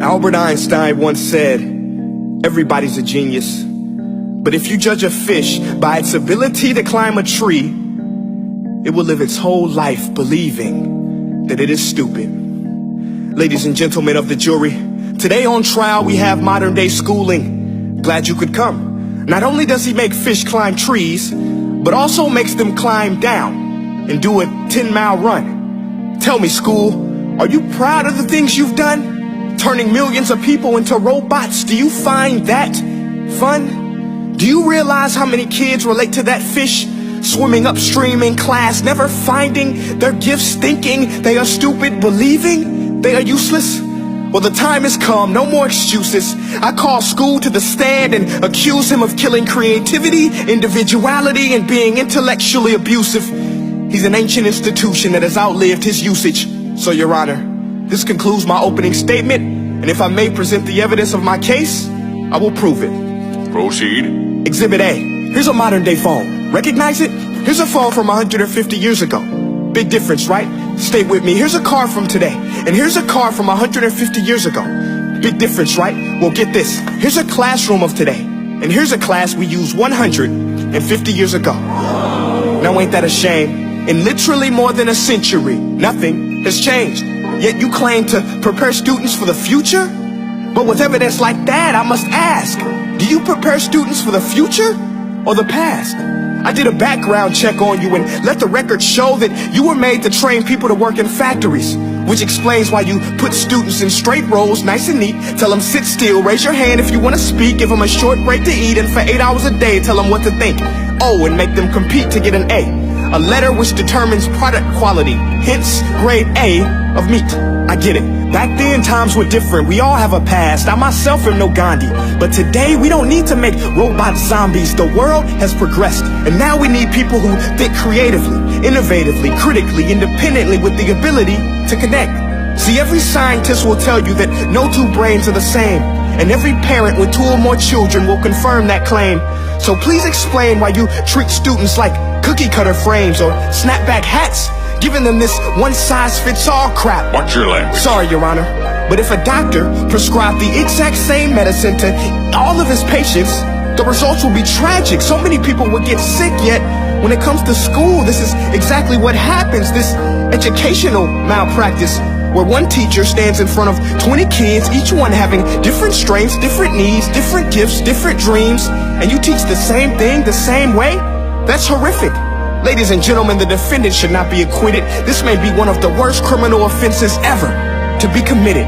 Albert Einstein once said, everybody's a genius. But if you judge a fish by its ability to climb a tree, it will live its whole life believing that it is stupid. Ladies and gentlemen of the jury, today on trial we have modern day schooling. Glad you could come. Not only does he make fish climb trees, but also makes them climb down and do a 10-mile run. Tell me, school, are you proud of the things you've done? Turning millions of people into robots, do you find that fun? Do you realize how many kids relate to that fish swimming upstream in class, never finding their gifts, thinking they are stupid, believing they are useless? Well, the time has come, no more excuses. I call school to the stand and accuse him of killing creativity, individuality, and being intellectually abusive. He's an ancient institution that has outlived his usage. So, Your Honor, this concludes my opening statement, and if I may present the evidence of my case, I will prove it. Proceed. Exhibit A. Here's a modern-day phone. Recognize it? Here's a phone from 150 years ago. Big difference, right? Stay with me. Here's a car from today, and here's a car from 150 years ago. Big difference, right? Well, get this. Here's a classroom of today, and here's a class we used 150 years ago. Now, ain't that a shame? In literally more than a century, nothing has changed. Yet you claim to prepare students for the future? But with evidence like that, I must ask, do you prepare students for the future or the past? I did a background check on you and let the record show that you were made to train people to work in factories, which explains why you put students in straight rows, nice and neat, tell them sit still, raise your hand if you want to speak, give them a short break to eat, and for 8 hours a day tell them what to think. Oh, and make them compete to get an A. A letter which determines product quality, hence grade A of meat. I get it. Back then, times were different. We all have a past. I myself am no Gandhi. But today, we don't need to make robot zombies. The world has progressed. And now we need people who think creatively, innovatively, critically, independently, with the ability to connect. See, every scientist will tell you that no two brains are the same. And every parent with 2 or more children will confirm that claim. So please explain why you treat students like cookie cutter frames or snapback hats, giving them this one-size-fits-all crap. Watch your language. Sorry, Your Honor, but if a doctor prescribed the exact same medicine to all of his patients, the results will be tragic. So many people will get sick, yet when it comes to school, this is exactly what happens, this educational malpractice, where one teacher stands in front of 20 kids, each one having different strengths, different needs, different gifts, different dreams, and you teach the same thing the same way? That's horrific. Ladies and gentlemen, the defendant should not be acquitted. This may be one of the worst criminal offenses ever to be committed.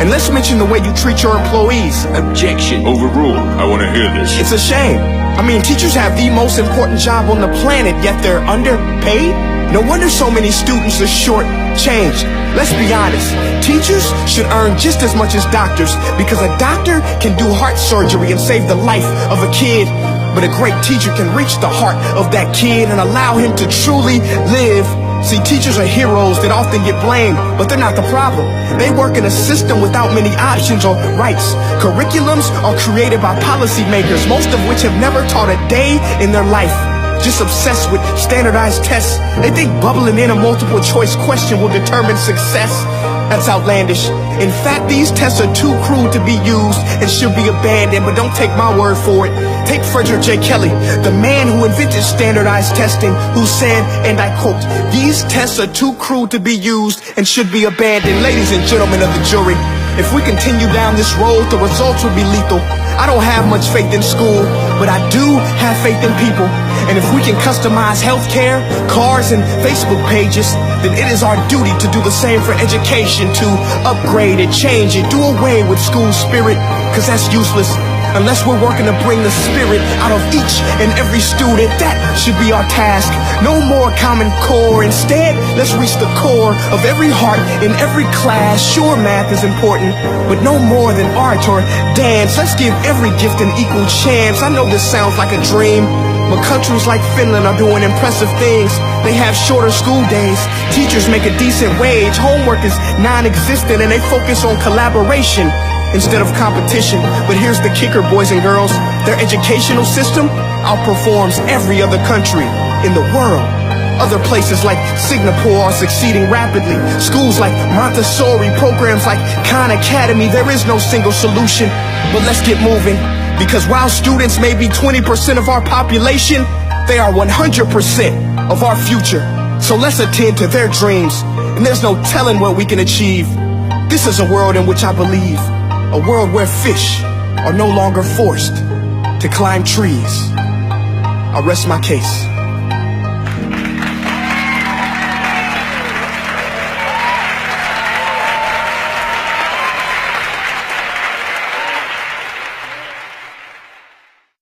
And let's mention the way you treat your employees. Objection. Overruled. I want to hear this. It's a shame. I mean, teachers have the most important job on the planet, yet they're underpaid? No wonder so many students are short-changed. Let's be honest. Teachers should earn just as much as doctors, because a doctor can do heart surgery and save the life of a kid. But a great teacher can reach the heart of that kid and allow him to truly live. See, teachers are heroes that often get blamed, but they're not the problem. They work in a system without many options or rights. Curriculums are created by policymakers, most of which have never taught a day in their life. Just obsessed with standardized tests. They think bubbling in a multiple choice question will determine success. That's outlandish. In fact, these tests are too cruel to be used and should be abandoned, but don't take my word for it. Take Frederick J. Kelly, the man who invented standardized testing, who said, and I quote, "These tests are too cruel to be used and should be abandoned." Ladies and gentlemen of the jury, if we continue down this road, the results will be lethal. I don't have much faith in school, but I do have faith in people. And if we can customize healthcare, cars, and Facebook pages, then it is our duty to do the same for education, to upgrade it, change it, do away with school spirit, because that's useless. Unless we're working to bring the spirit out of each and every student, that should be our task. No more Common Core. Instead, let's reach the core of every heart in every class. Sure, math is important, but no more than art or dance. Let's give every gift an equal chance. I know this sounds like a dream, but countries like Finland are doing impressive things. They have shorter school days. Teachers make a decent wage. Homework is non-existent, and they focus on collaboration instead of competition. But here's the kicker, boys and girls. Their educational system outperforms every other country in the world. Other places like Singapore are succeeding rapidly. Schools like Montessori, programs like Khan Academy, there is no single solution. But let's get moving, because while students may be 20% of our population, they are 100% of our future. So let's attend to their dreams, and there's no telling what we can achieve. This is a world in which I believe, a world where fish are no longer forced to climb trees. I rest my case.